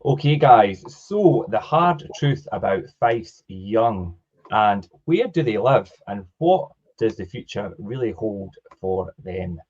Okay, guys, so the hard truth about FIFE'S young, and where do they live, and what does the future really hold for them?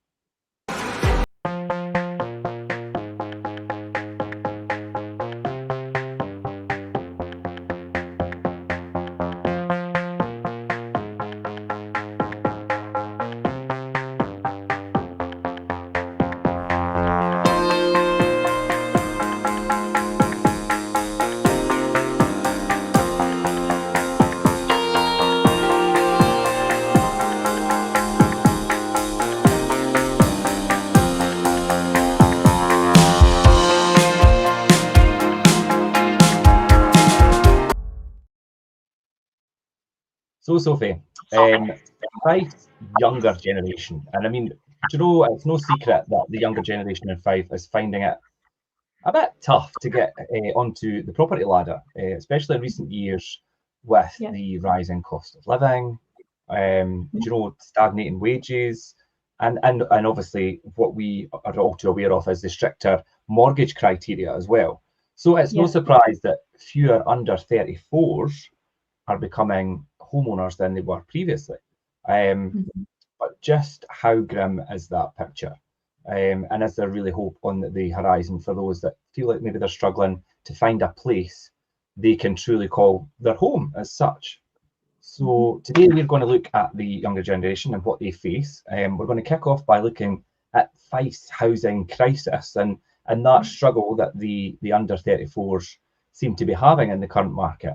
So, Sophie, FIFE's younger generation, and I mean, do you know, it's no secret that the younger generation in FIFE is finding it a bit tough to get onto the property ladder, especially in recent years with the rising cost of living, you know, stagnating wages, and obviously what we are all too aware of is the stricter mortgage criteria as well. So it's no surprise that fewer under 34s are becoming homeowners than they were previously. But just how grim is that picture? And is there really hope on the horizon for those that feel like maybe they're struggling to find a place they can truly call their home as such? So today we're going to look at the younger generation and what they face. We're going to kick off by looking at FIFE's housing crisis and that struggle that the under 34s seem to be having in the current market.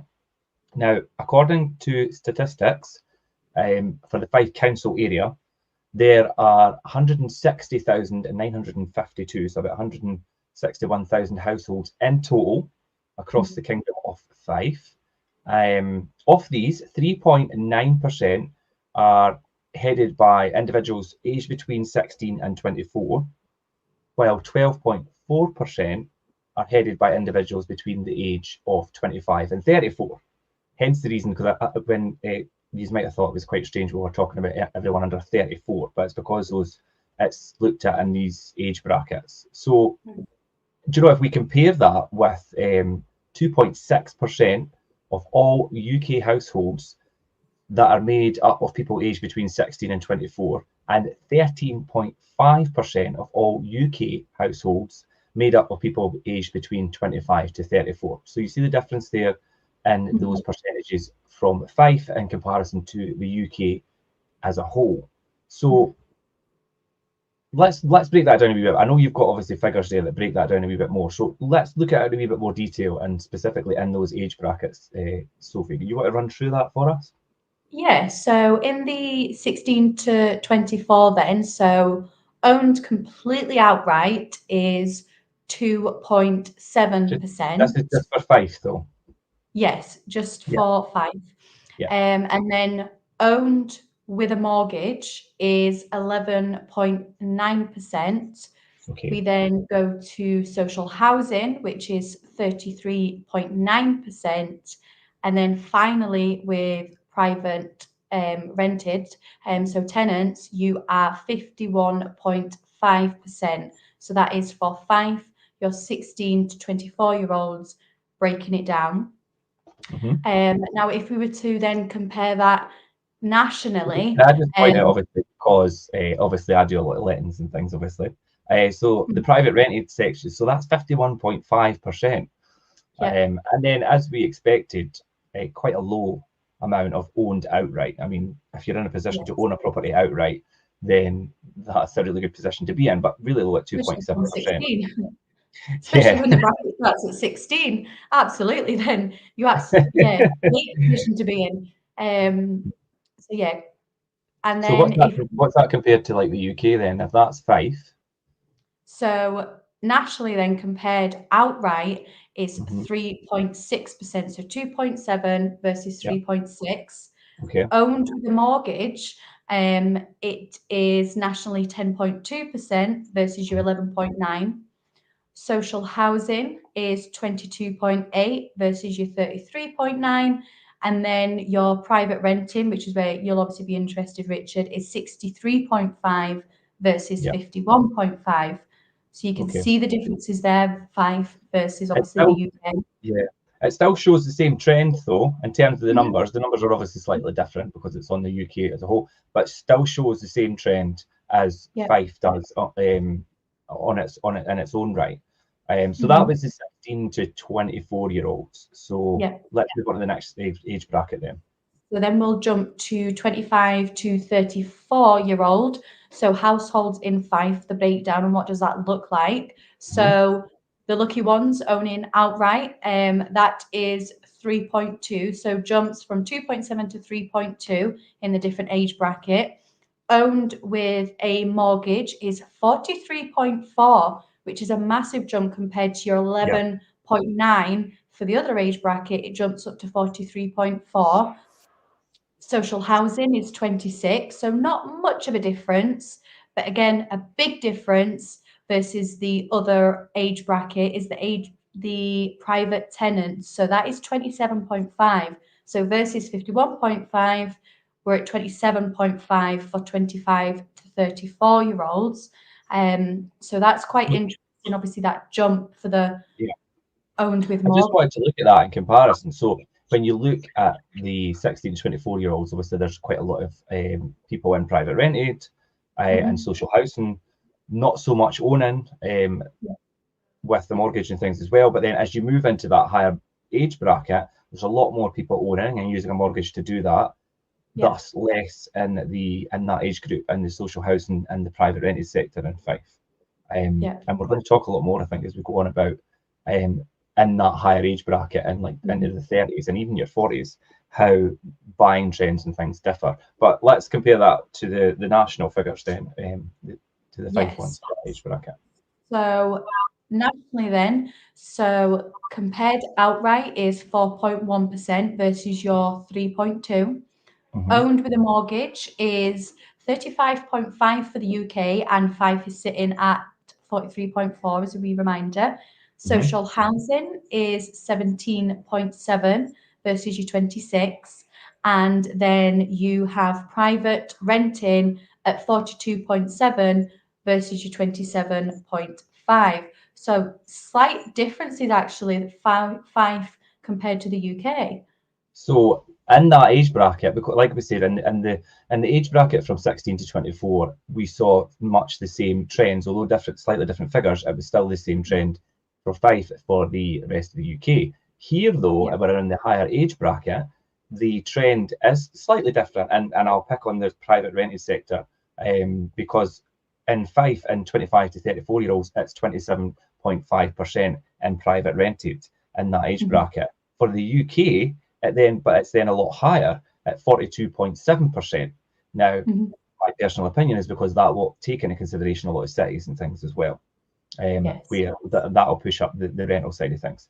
Now, according to statistics for the Fife Council area, there are 160,952, so about 161,000 households in total across the Kingdom of Fife. Of these, 3.9% are headed by individuals aged between 16 and 24, while 12.4% are headed by individuals between the age of 25 and 34. Hence the reason, because when you might have thought it was quite strange when we're talking about everyone under 34, but it's because it's looked at in these age brackets. So, do you know, if we compare that with 2.6% of all UK households that are made up of people aged between 16 and 24, and 13.5% of all UK households made up of people aged between 25 to 34. So you see the difference there in those percentages from Fife in comparison to the UK as a whole. So let's break that down a wee bit. I know you've got obviously figures there that break that down a wee bit more. So let's look at it in a wee bit more detail and specifically in those age brackets. Sophie, do you want to run through that for us? Yeah, so in the 16 to 24 then, so owned completely outright is 2.7%. This is just for Fife though. Yes, just for Fife. And then owned with a mortgage is 11.9%. Okay. We then go to social housing, which is 33.9%. And then finally with private rented, so tenants, you are 51.5%. So that is for Fife, your 16 to 24-year-olds, breaking it down. Now, if we were to then compare that nationally, can I just point out, obviously, because obviously I do a lot of lettings and things, obviously. So the private rented section, so that's 51.5%. And then, as we expected, quite a low amount of owned outright. I mean, if you're in a position to own a property outright, then that's a really good position to be in, but really low at 2.7%. Especially when the bracket starts at 16. Absolutely, then you absolutely, great position to be in. So yeah. And then what's that compared to like the UK then, if that's Fife? So nationally then compared outright is 3.6%. So 2.7 versus 3.6. Okay. Owned with a mortgage, it is nationally 10.2% versus your 11.9. Social housing is 22.8 versus your 33.9. And then your private renting, which is where you'll obviously be interested, Richard, is 63.5 versus 51.5. So you can Okay. see the differences there, Fife versus It obviously the still, UK. yeah, it still shows the same trend though in terms of the Mhm. numbers. The numbers are obviously slightly different because it's on the UK as a whole, but still shows the same trend as Yeah. Fife does on it in its own right. So that Mhm. was the 16 to 24-year-olds. So Yeah. let's move on to the next age bracket then. So then we'll jump to 25 to 34-year-old. So households in Fife, the breakdown and what does that look like? Mhm. So the lucky ones owning outright, that is 3.2. So jumps from 2.7 to 3.2 in the different age bracket. Owned with a mortgage is 43.4, which is a massive jump compared to your Yeah. 11.9 for the other age bracket. It jumps up to 43.4. Social housing is 26, so not much of a difference, but again, a big difference versus the other age bracket is the private tenants. So that is 27.5. So versus 51.5, we're at 27.5 for 25 to 34-year-olds. So that's quite interesting. Obviously, that jump for the Yeah. owned with I just mortgage. wanted to look at that in comparison. So when you look at the 16 to 24-year-olds, obviously there's quite a lot of people in private rented and Mhm. social housing, not so much owning with the mortgage and things as well. But then as you move into that higher age bracket, there's a lot more people owning and using a mortgage to do that. Yeah. Thus, less in that age group in the social housing and the private rented sector in Fife. Yeah. And we're going to talk a lot more, I think, as we go on about um, in that higher age bracket and like into the 30s and even your 40s, how buying trends and things differ. But let's compare that to the national figures then, to the Fife Yes. ones age bracket. So nationally then, so compared outright is 4.1% versus your 3.2. Mm-hmm. Owned with a mortgage is 35.5 for the UK and Fife is sitting at 43.4 as a wee reminder. Mm-hmm. Social housing is 17.7 versus your 26. And then you have private renting at 42.7 versus your 27.5. So slight differences actually, five compared to the UK. So in that age bracket, because like we said, in the age bracket from 16 to 24, we saw much the same trends, although different, slightly different figures. It was still the same trend for Fife for the rest of the UK. Here, though, Yeah. we're in the higher age bracket. The trend is slightly different, and I'll pick on the private rented sector because in Fife, in 25 to 34-year-olds, it's 27.5% in private rented in that age Mhm. bracket. For the UK, it's then a lot higher at 42.7%. Now, Mhm. my personal opinion is because that will take into consideration a lot of cities and things as well, Yes. where that'll push up the rental side of things,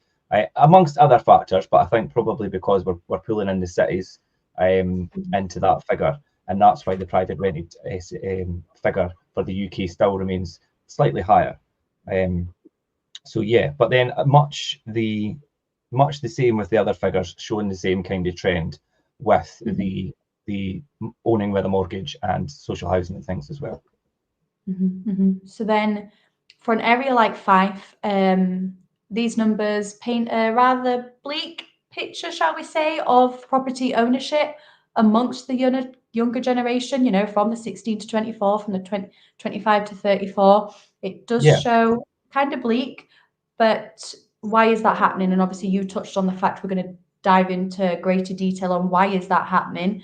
amongst other factors. But I think probably because we're pulling in the cities into that figure, and that's why the private rented figure for the UK still remains slightly higher. Um, so yeah, but then much the same with the other figures, showing the same kind of trend with Mhm. the owning with a mortgage and social housing and things as well. Mhm. Mhm. So then, for an area like Fife, these numbers paint a rather bleak picture, shall we say, of property ownership amongst the younger generation. You know, from the 16 to 24, from the 25 to 34. It does Yeah. show kind of bleak, but why is that happening? And obviously, you touched on the fact we're going to dive into greater detail on why is that happening,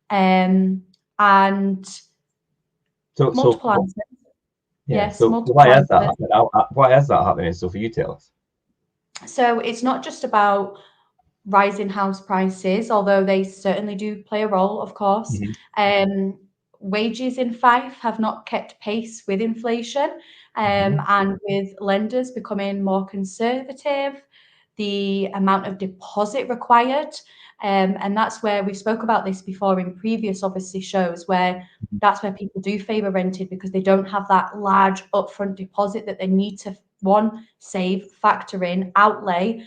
and So so multiple answers. yeah. Yes, So multiple why is that answers. happening? Why is that happening? So for you, tell us. So it's not just about rising house prices, although they certainly do play a role, of course. Mhm. Um, Wages in Fife have not kept pace with inflation, Mhm. and with lenders becoming more conservative, the amount of deposit required, and that's where we spoke about this before in previous, obviously, shows where that's where people do favour rented because they don't have that large upfront deposit that they need to one save, factor in, outlay.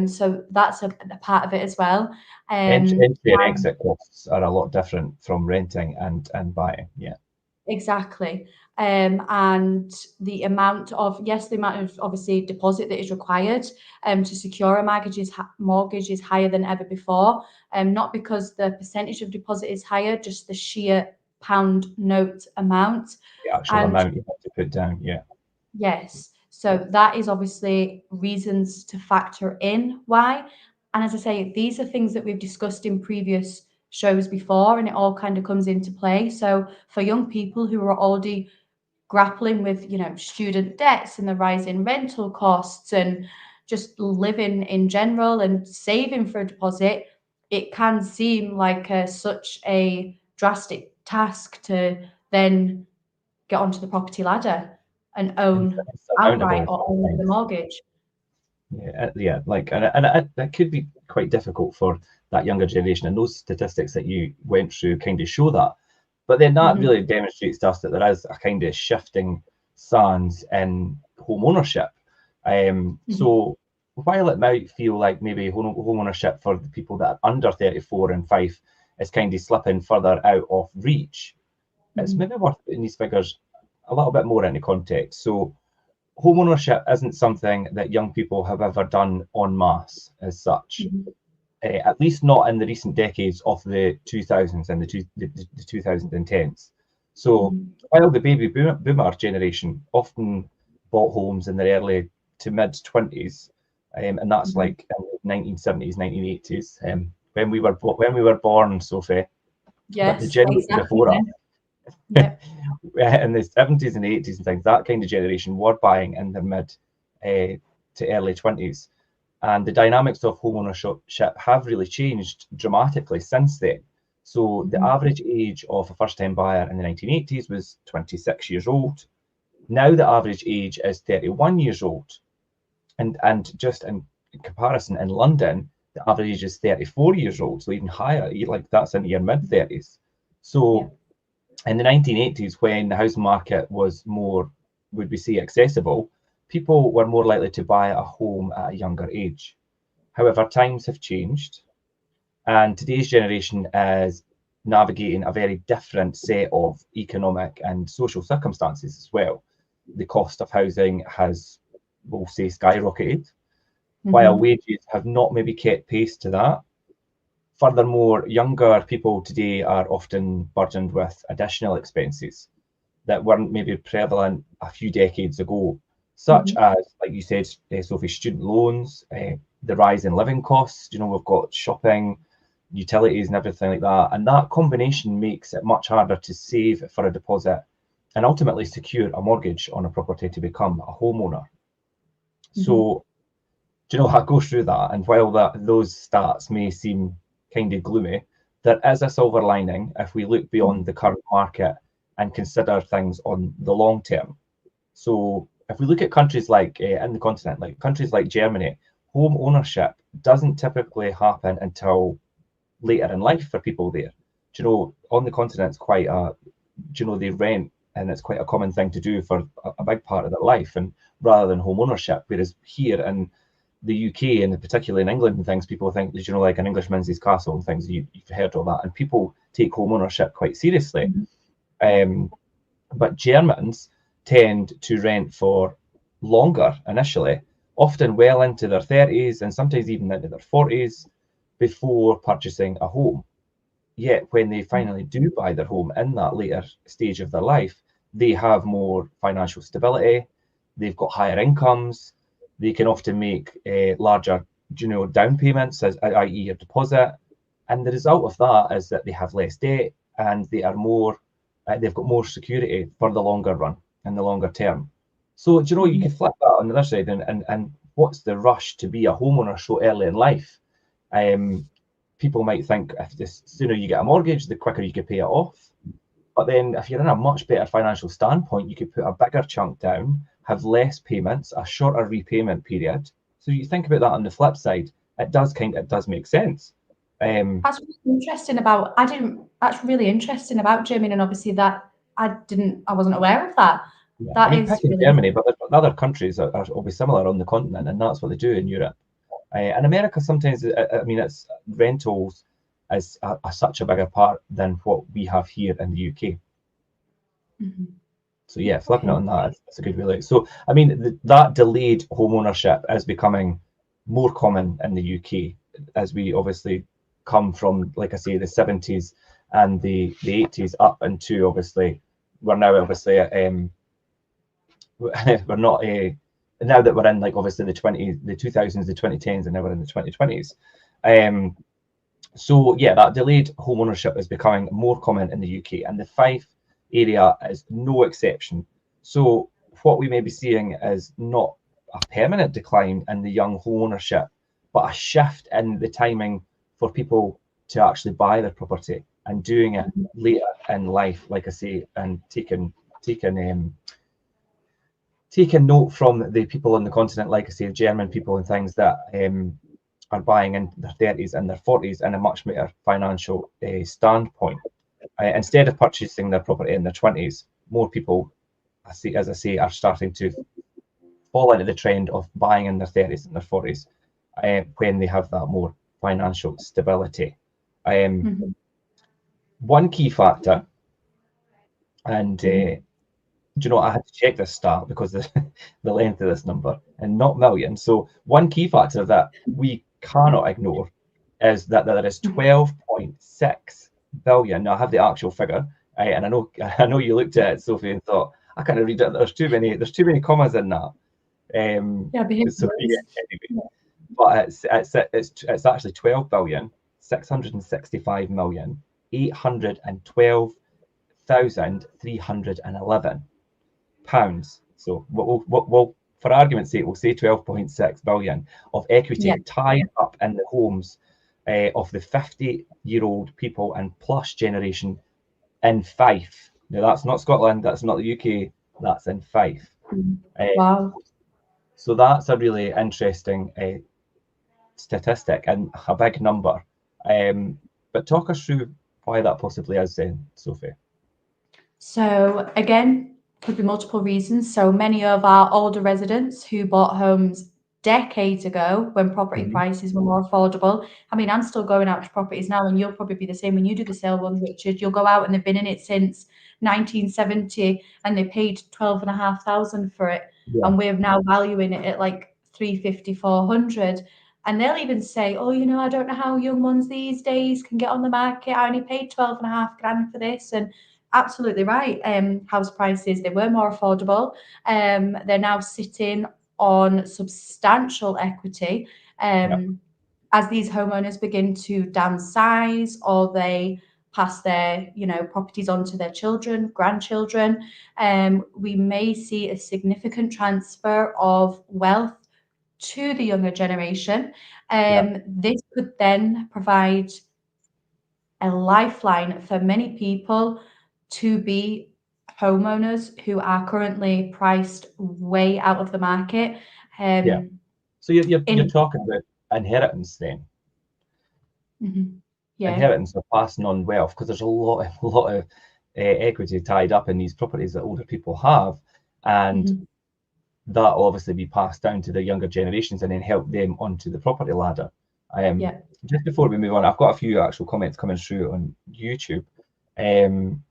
So that's a part of it as well. Entry and And exit costs are a lot different from renting and buying. Yeah. exactly. and the amount of obviously deposit that is required to secure a mortgage is higher than ever before. Not because the percentage of deposit is higher, just the sheer pound note amount. The actual amount you have to put down, yeah. Yes. So that is obviously reasons to factor in why. And as I say, these are things that we've discussed in previous shows before, and it all kind of comes into play. So for young people who are already grappling with, student debts and the rise in rental costs and just living in general and saving for a deposit, it can seem like such a drastic task to then get onto the property ladder and own outright or own the mortgage. Yeah, like, and that could be quite difficult for that younger generation, and those statistics that you went through kind of show that. But then that really demonstrates to us that there is a kind of shifting sands in home ownership. So while it might feel like maybe home ownership for the people that are under 34 and Fife is kind of slipping further out of reach, it's maybe worth putting these figures a little bit more into context. So home ownership isn't something that young people have ever done en masse as such, at least not in the recent decades of the 2000s and the 2010s. So while the baby boomer generation often bought homes in their early to mid 20s, and that's like in the 1970s, 1980s, when we were born, Sophie. Yes, but the generation before us. Yep. In the 70s and 80s and things, that kind of generation were buying in their mid to early 20s. And the dynamics of home ownership have really changed dramatically since then. So the average age of a first-time buyer in the 1980s was 26 years old. Now the average age is 31 years old. And just in comparison, in London, the average age is 34 years old, so even higher, like that's into your mid-30s. So in the 1980s, when the housing market was more, would we say, accessible, people were more likely to buy a home at a younger age. However, times have changed, and today's generation is navigating a very different set of economic and social circumstances as well. The cost of housing has, we'll say, skyrocketed, while wages have not maybe kept pace to that. Furthermore, younger people today are often burdened with additional expenses that weren't maybe prevalent a few decades ago, such as, like you said, Sophie, student loans, the rise in living costs. We've got shopping, utilities and everything like that. And that combination makes it much harder to save for a deposit and ultimately secure a mortgage on a property to become a homeowner. So, I go through that. And while those stats may seem kind of gloomy, there is a silver lining if we look beyond the current market and consider things on the long term. So if we look at countries like in the continent, like countries like Germany, home ownership doesn't typically happen until later in life for people there. On the continent, it's quite they rent, and it's quite a common thing to do for a big part of their life, and rather than home ownership. Whereas here in the UK, and particularly in England and things, people think that, like an Englishman's his castle and things, you've heard all that, and people take home ownership quite seriously. But Germans tend to rent for longer initially, often well into their 30s and sometimes even into their 40s before purchasing a home. Yet when they finally do buy their home in that later stage of their life, they have more financial stability, they've got higher incomes, they can often make larger, down payments, i.e. a deposit. And the result of that is that they have less debt and they are more, they've got more security for the longer run and the longer term. So, you can flip that on the other side, and what's the rush to be a homeowner so early in life? People might think if the sooner you get a mortgage, the quicker you can pay it off. But then if you're in a much better financial standpoint, you could put a bigger chunk down, have less payments, a shorter repayment period. So you think about that on the flip side, it does make sense. That's really interesting about Germany, and obviously that I wasn't aware of that. Yeah. Picking Germany, but other countries are always similar on the continent, and that's what they do in Europe. And America sometimes, it's rentals is such a bigger part than what we have here in the UK. So yeah, flipping it Okay. on that, that's a good way. So I mean, that delayed home ownership is becoming more common in the UK as we obviously come from, like I say, the 70s and the 80s up into obviously we're now obviously we're not a now that we're in like obviously the 2000s, the 2010s, and now we're in the 2020s. Um, so yeah, that delayed home ownership is becoming more common in the UK, and the Fife area is no exception. So what we may be seeing is not a permanent decline in the young home ownership, but a shift in the timing for people to actually buy their property and doing it later in life, like I say, and taking note from the people on the continent, like I say, German people and things that are buying in their 30s and their 40s in a much better financial standpoint. Instead of purchasing their property in their 20s, more people, as I say, are starting to fall into the trend of buying in their 30s and their 40s when they have that more financial stability. Mhm. One key factor, and Mhm. do you know, I had to check this stat because the length of this number and not million. So one key factor that we cannot ignore is that there is Mhm. 12.6 billion. Now I have the actual figure, and I know you looked at it, Sophie, and thought I can't read it. There's too many commas in that. Yeah, So yeah, behaviors. anyway, Yeah. but it's actually 12,665,812,311 pounds. So we'll, for argument's sake, we'll say 12.6 billion of Yeah. equity tied up in the homes of the 50-year-old people and plus generation in Fife. Now that's not Scotland, that's not the UK, that's in Fife. Mhm. Uh, Wow. so that's a really interesting statistic and a big number. But talk us through why that possibly is then, Sophie. So again, could be multiple reasons. So many of our older residents who bought homes decades ago when property Mhm. prices were more affordable. I mean, I'm still going out to properties now, and you'll probably be the same when you do the sale ones, Richard. You'll go out and they've been in it since 1970 and they paid 12,500 for it. Yeah, And we're now valuing it at like 350, 400. And they'll even say, oh, I don't know how young ones these days can get on the market. I only paid 12,500 for this. And absolutely right. House prices, they were more affordable. They're now sitting on substantial equity. yeah, As these homeowners begin to downsize or they pass their, properties on to their children, grandchildren, we may see a significant transfer of wealth to the younger generation. yeah, This could then provide a lifeline for many people to be homeowners who are currently priced way out of the market. yeah. Um, So you're in talking about inheritance then, Mhm. Yeah. inheritance or passing on wealth, because there's a lot a lot of equity tied up in these properties that older people have, and Mhm. that will obviously be passed down to the younger generations and then help them onto the property ladder. Yeah. Just before we move on, I've got a few actual comments coming through on YouTube. Um,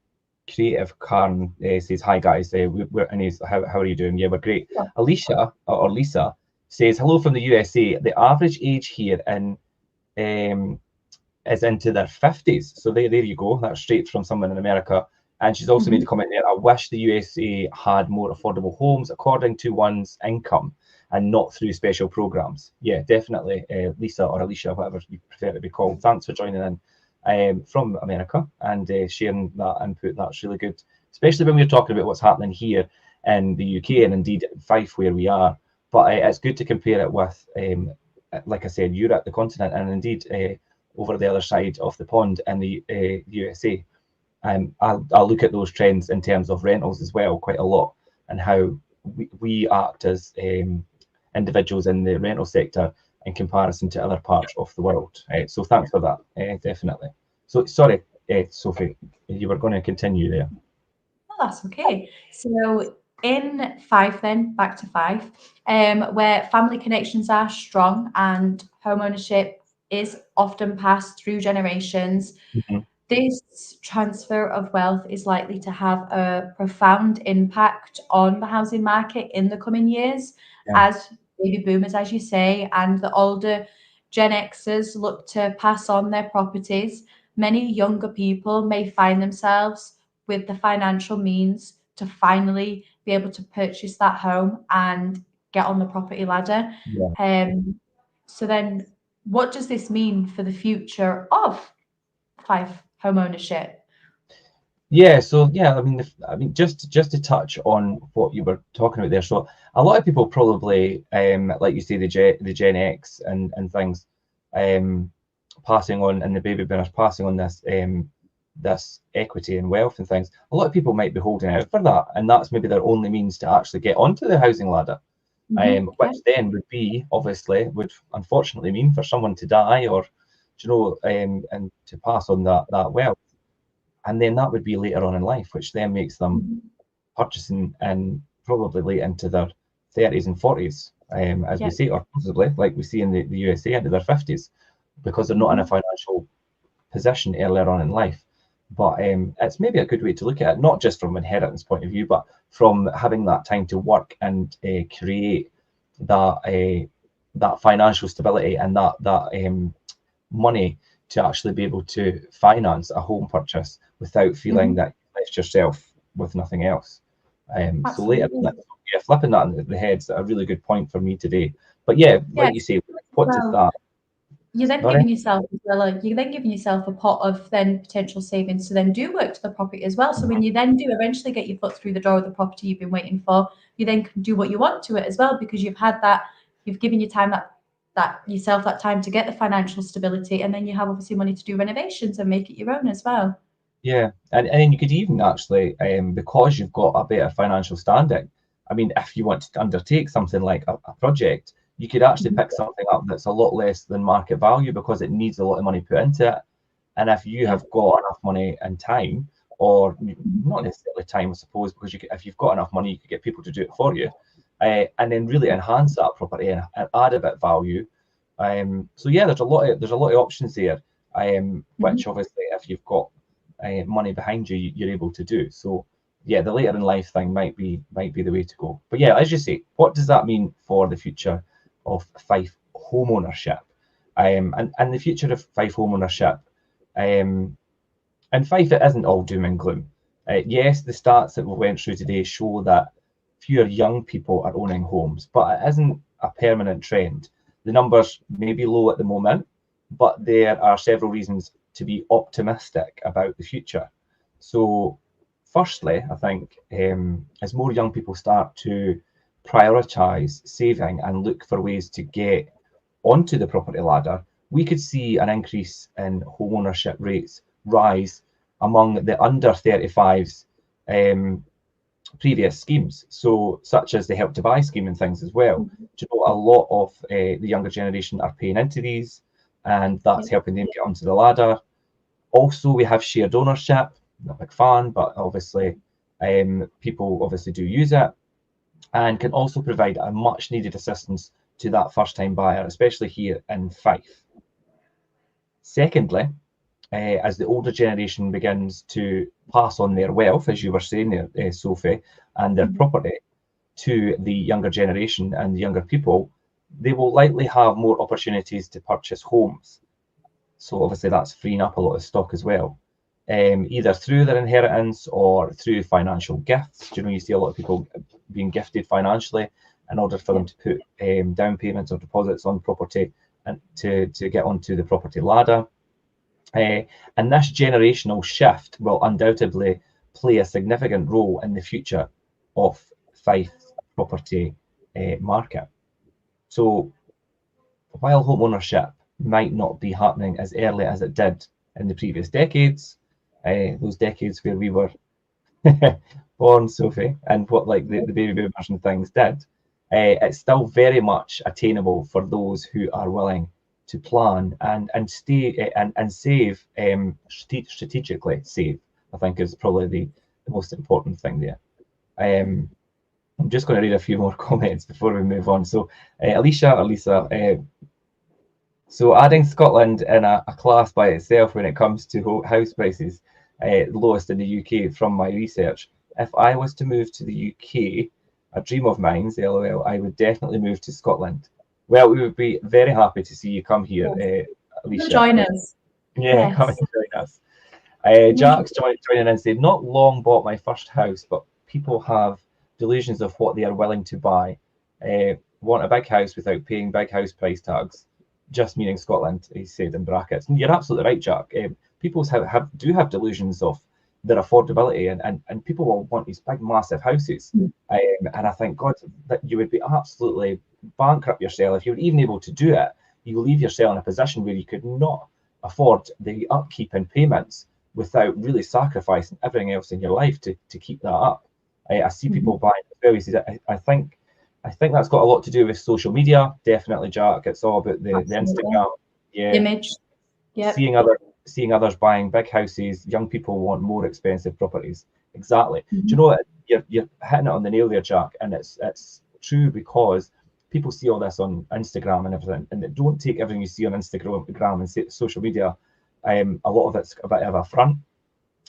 Creative Karen says, "Hi guys, and he's, how are you doing? Yeah, we're great." Sure. Alicia or Lisa says, "Hello from the USA. The average age here in um, is into their 50s. So there you go. That's straight from someone in America. And she's also made a Mhm. comment there. I wish the USA had more affordable homes according to one's income and not through special programs. Yeah, definitely, Lisa or Alicia, whatever you prefer to be called. Thanks for joining in from America and sharing that input. That's really good, especially when we're talking about what's happening here in the UK and indeed Fife, where we are. But it's good to compare it with, like I said, Europe, the continent, and indeed over the other side of the pond in the USA. I'll look at those trends in terms of rentals as well quite a lot, and how we act as individuals in the rental sector in comparison to other parts of the world. So thanks for that, definitely. So sorry, Sophie, you were going to continue there. Oh, that's okay. So in Fife, then back to Fife, where family connections are strong and home ownership is often passed through generations, Mhm. This transfer of wealth is likely to have a profound impact on the housing market in the coming years Yeah. as baby boomers, as you say, and the older Gen Xers look to pass on their properties. Many younger people may find themselves with the financial means to finally be able to purchase that home and get on the property ladder. Yeah. So then, what does this mean for the future of Fife home ownership? Yeah, so yeah, I mean, just to touch on what you were talking about there. So a lot of people probably, like you say, the Gen X and things, passing on, and the baby boomers passing on this equity and wealth and things. A lot of people might be holding out for that, and that's maybe their only means to actually get onto the housing ladder. Yeah. Which then would be obviously would unfortunately mean for someone to die or, and to pass on that wealth. And then that would be later on in life, which then makes them Mhm. purchasing and probably late into their 30s and 40s, as we Yeah. see, or possibly like we see in the USA into their 50s, because they're not in a Mhm. financial position earlier on in life. But it's maybe a good way to look at it, not just from an inheritance point of view, but from having that time to work and create that financial stability and that money to actually be able to finance a home purchase without feeling Mhm. that you left yourself with nothing else. So later, Absolutely. yeah, flipping that on the head's a really good point for me today. But yeah, like you Yes. say, what does Well, that? you're then Sorry? giving yourself as well, like you're then giving yourself a pot of then potential savings to then do work to the property as well. So when you then do eventually get your foot through the door of the property you've been waiting for, you then can do what you want to it as well because you've had that, you've given your time that yourself that time to get the financial stability, and then you have obviously money to do renovations and make it your own as well. Yeah, and then you could even actually, because you've got a better financial standing. I mean, if you want to undertake something like a project, you could actually Mhm. pick something up that's a lot less than market value because it needs a lot of money put into it. And if you Yeah. have got enough money and time, or Mhm. not necessarily time, I suppose, because if you've got enough money, you could get people to do it for you, and then really enhance that property and add a bit of value. So yeah, there's a lot of options there, Mhm. which obviously if you've got money behind you, you're able to do. So yeah, the later in life thing might be the way to go. But yeah, as you say, what does that mean for the future of Fife home ownership? And the future of Fife home ownership. And Fife, it isn't all doom and gloom. Yes, the stats that we went through today show that fewer young people are owning homes, but it isn't a permanent trend. The numbers may be low at the moment, but there are several reasons to be optimistic about the future. So, firstly, I think as more young people start to prioritise saving and look for ways to get onto the property ladder, we could see an increase in home ownership rates rise among the under 35s previous schemes, so such as the Help to Buy scheme and things as well. Mhm. Do you know, a lot of the younger generation are paying into these, and Yeah. that's helping them get onto the ladder. Also, we have shared ownership. I'm not a big fan, but obviously, people obviously do use it, and can also provide a much needed assistance to that first time buyer, especially here in Fife. Secondly, as the older generation begins to pass on their wealth, as you were saying there, Sophie, and their Mhm. property to the younger generation and the younger people, they will likely have more opportunities to purchase homes. So obviously that's freeing up a lot of stock as well, either through their inheritance or through financial gifts. You know, you see a lot of people being gifted financially in order for Yeah. them to put down payments or deposits on property and to get onto the property ladder. And this generational shift will undoubtedly play a significant role in the future of Fife's property market. So while home ownership might not be happening as early as it did in the previous decades, those decades where we were born, Sophie, and what like the baby boomers and things did, it's still very much attainable for those who are willing to plan and stay and save strategically. Save, I think, is probably the most important thing there. I'm just going to read a few more comments before we move on. So, Alicia, So adding Scotland in a class by itself when it comes to house prices, lowest in the UK from my research. If I was to move to the UK, a dream of mine's, LOL, I would definitely move to Scotland. Well, we would be very happy to see you come here, Yes. Come Alicia. join us. Yeah, come and Yes. join us. Yeah. Jack's joining in said, not long bought my first house, but people have delusions of what they are willing to buy. Want a big house without paying big house price tags, just meaning Scotland, he said in brackets. And you're absolutely right, Jack. People do have delusions of their affordability, and people will want these big, massive houses. And I think, God, that you would be absolutely bankrupt yourself if you were even able to do it. You leave yourself in a position where you could not afford the upkeep and payments without really sacrificing everything else in your life to keep that up. I see people buying services. I think that's got a lot to do with social media. Definitely, Jack. It's all about the Absolutely. Instagram. Yeah, Image. Yep. seeing others buying big houses. Young people want more expensive properties. Exactly. Do you Mhm. know what? You're hitting it on the nail there, Jack. And it's true because people see all this on Instagram and everything, and they don't take everything you see on Instagram and social media. A lot of it's a bit of a front.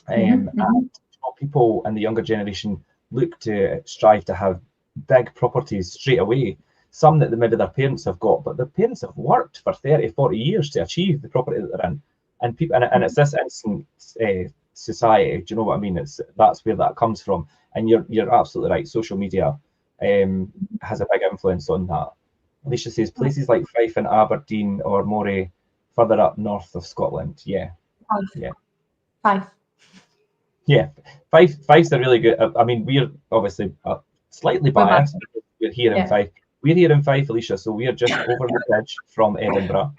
Mhm. Mhm. People in the younger generation look to strive to have big properties straight away. Some that maybe their parents have got, but their parents have worked for 30, 40 years to achieve the property that they're in. And people, and it's this instant society. Do you know what I mean? That's where that comes from. And you're absolutely right. Social media has a big influence on that. Alicia says places like Fife and Aberdeen or Moray, further up north of Scotland. Yeah, Five. yeah. Five. Yeah, Fife's are really good. I mean, we're obviously slightly We're back. biased because we're here in Yeah. Fife. We're here in Fife, Alicia, so we're just over the bridge from Edinburgh.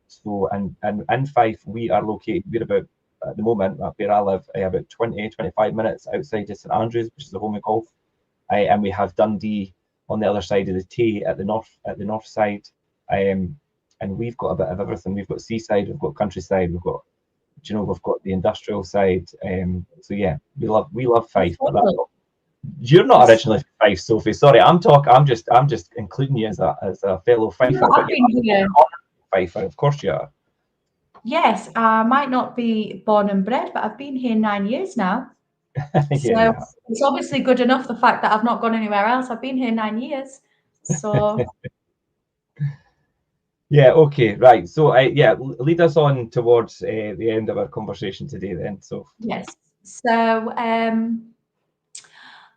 So and in Fife, we are located. We're about at the moment where I live, about 20, 25 minutes outside of St Andrews, which is the home of golf. And we have Dundee on the other side of the Tay at the north side. And we've got a bit of everything. We've got seaside, we've got countryside, we've got the industrial side. So yeah, we love Fife, but that's not, you're not originally from Fife, Sophie. Sorry, I'm just including you as a fellow Fifer, but I've been here. Fifer, of course you are. Yes, I might not be born and bred, but I've been here 9 years now. Yeah, So it's obviously good enough the fact that I've not gone anywhere else. I've been here 9 years. So yeah, okay, right. So yeah, lead us on towards the end of our conversation today then. So yes. So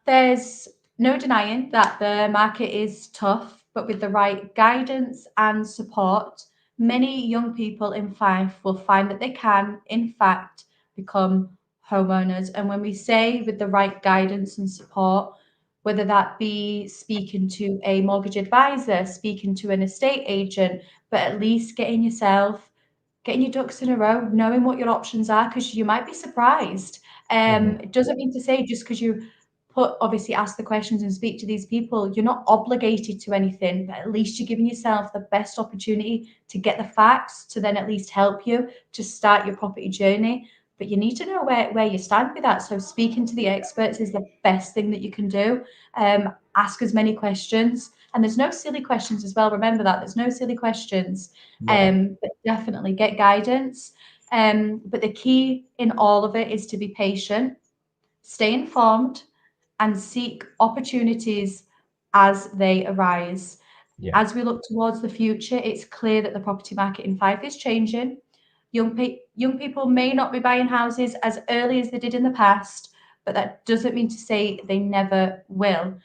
there's no denying that the market is tough, but with the right guidance and support, many young people in Fife will find that they can, in fact, become homeowners. And when we say with the right guidance and support, whether that be speaking to a mortgage advisor, speaking to an estate agent, but at least getting your ducks in a row, knowing what your options are, because you might be surprised. It doesn't mean to say just because you obviously ask the questions and speak to these people, you're not obligated to anything, but at least you're giving yourself the best opportunity to get the facts to then at least help you to start your property journey. But you need to know where you stand with that. So speaking to the experts is the best thing that you can do. Ask as many questions. And there's no silly questions as well. Remember that there's no silly questions. But definitely get guidance. But the key in all of it is to be patient, stay informed, and seek opportunities as they arise. yeah, As we look towards the future, it's clear that the property market in Fife is changing. Young people may not be buying houses as early as they did in the past, but that doesn't mean to say they never will.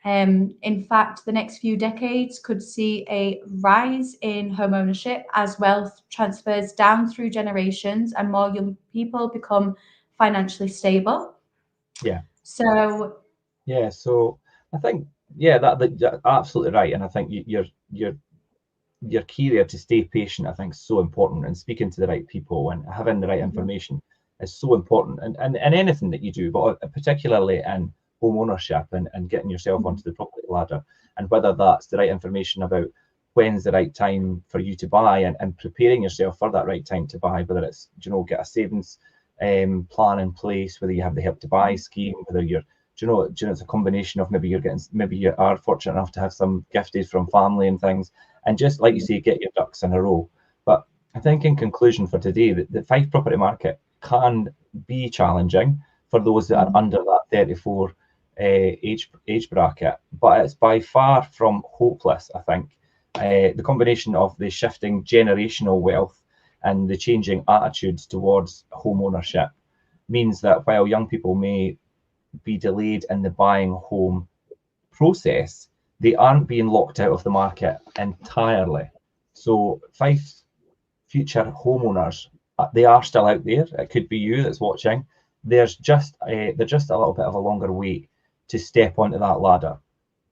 In fact, the next few decades could see a rise in home ownership as wealth transfers down through generations and more young people become financially stable. yeah. So Yeah, so I think that you're absolutely right, and I think your key there to stay patient. I think is so important, and speaking to the right people and having the right information is so important, and anything that you do, but particularly in home ownership and getting yourself onto the property ladder, and whether that's the right information about when's the right time for you to buy and preparing yourself for that right time to buy, whether it's get a savings plan in place, whether you have the Help to Buy scheme, whether you're it's a combination of maybe you are fortunate enough to have some gifted from family and things, and just like you say, get your ducks in a row. But I think in conclusion for today, that the Fife property market can be challenging for those that are under that 34 age bracket, but it's by far from hopeless. I think the combination of the shifting generational wealth and the changing attitudes towards home ownership means that while young people may be delayed in the buying home process, they aren't being locked out of the market entirely. So Fife's future homeowners, they are still out there. It could be you that's watching. They're just a little bit of a longer wait to step onto that ladder.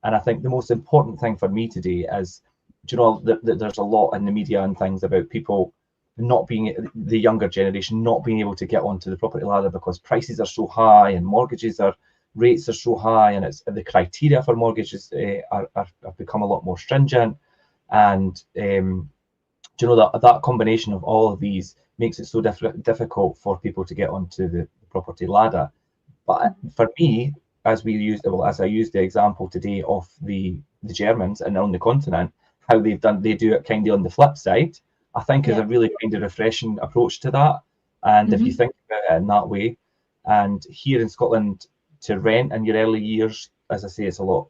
And I think the most important thing for me today is, do you know, that there's a lot in the media and things about people not being, the younger generation not being able to get onto the property ladder because prices are so high and rates are so high, and it's the criteria for mortgages have become a lot more stringent. And do you know that combination of all of these makes it so difficult for people to get onto the property ladder. But for me, as I used the example today of the Germans and on the continent, how they do it kind of on the flip side, I think is a really kind of refreshing approach to that. And if you think about it in that way, and here in Scotland, to rent in your early years, as I say, it's a lot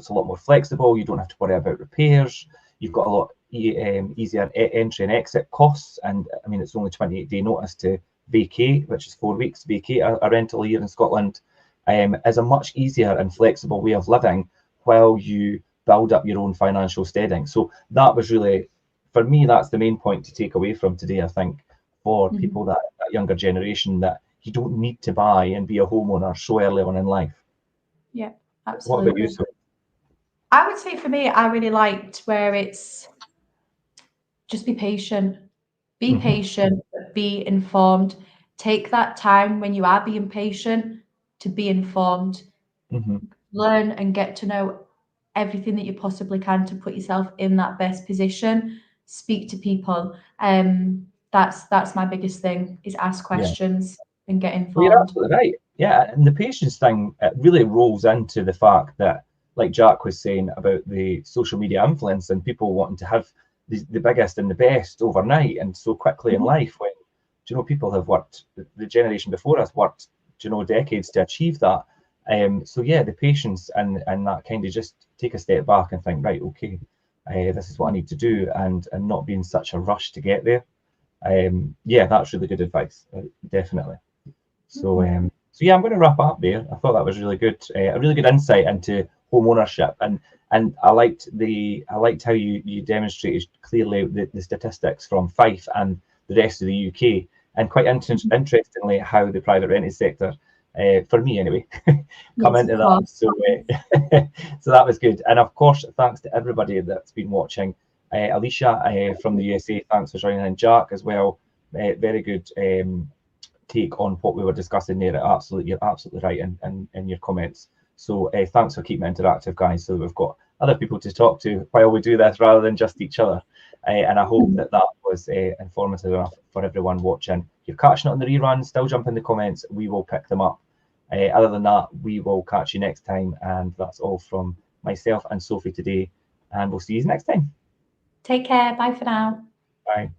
more flexible. You don't have to worry about repairs. You've got a lot easier entry and exit costs. And I mean, it's only 28-day notice to vacate, which is 4 weeks to vacate a rental here in Scotland, is a much easier and flexible way of living while you build up your own financial steading. So that was really, for me, that's the main point to take away from today, I think, for people that younger generation, that you don't need to buy and be a homeowner so early on in life. Yeah, absolutely. What about you, Sophie? I would say for me, I really liked where it's just be patient. Be patient, but be informed. Take that time when you are being patient to be informed. Learn and get to know everything that you possibly can to put yourself in that best position. Speak to people. That's my biggest thing, is ask questions and get informed. Well, you're absolutely right. Yeah, and the patience thing, it really rolls into the fact that, like Jack was saying about the social media influence and people wanting to have the biggest and the best overnight and so quickly in life, when, do you know, people have worked, the generation before us worked, do you know, decades to achieve that. So yeah, the patience and that kind of just take a step back and think, right, okay, this is what I need to do, and not be in such a rush to get there. Yeah, that's really good advice, definitely. So yeah, I'm going to wrap up there. I thought that was really good, a really good insight into home ownership, and I liked how you demonstrated clearly the statistics from Fife and the rest of the UK, and quite interestingly how the private rented sector, for me anyway, come into that. So so that was good, and of course thanks to everybody that's been watching. Alicia from the USA, thanks for joining, and Jack as well. Very good take on what we were discussing there. You're absolutely right in your comments. So thanks for keeping it interactive, guys, so we've got other people to talk to while we do this rather than just each other. And I hope that was informative enough for everyone watching. If you're catching it on the rerun, still jump in the comments. We will pick them up. Other than that, we will catch you next time. And that's all from myself and Sophie today. And we'll see you next time. Take care. Bye for now. Bye.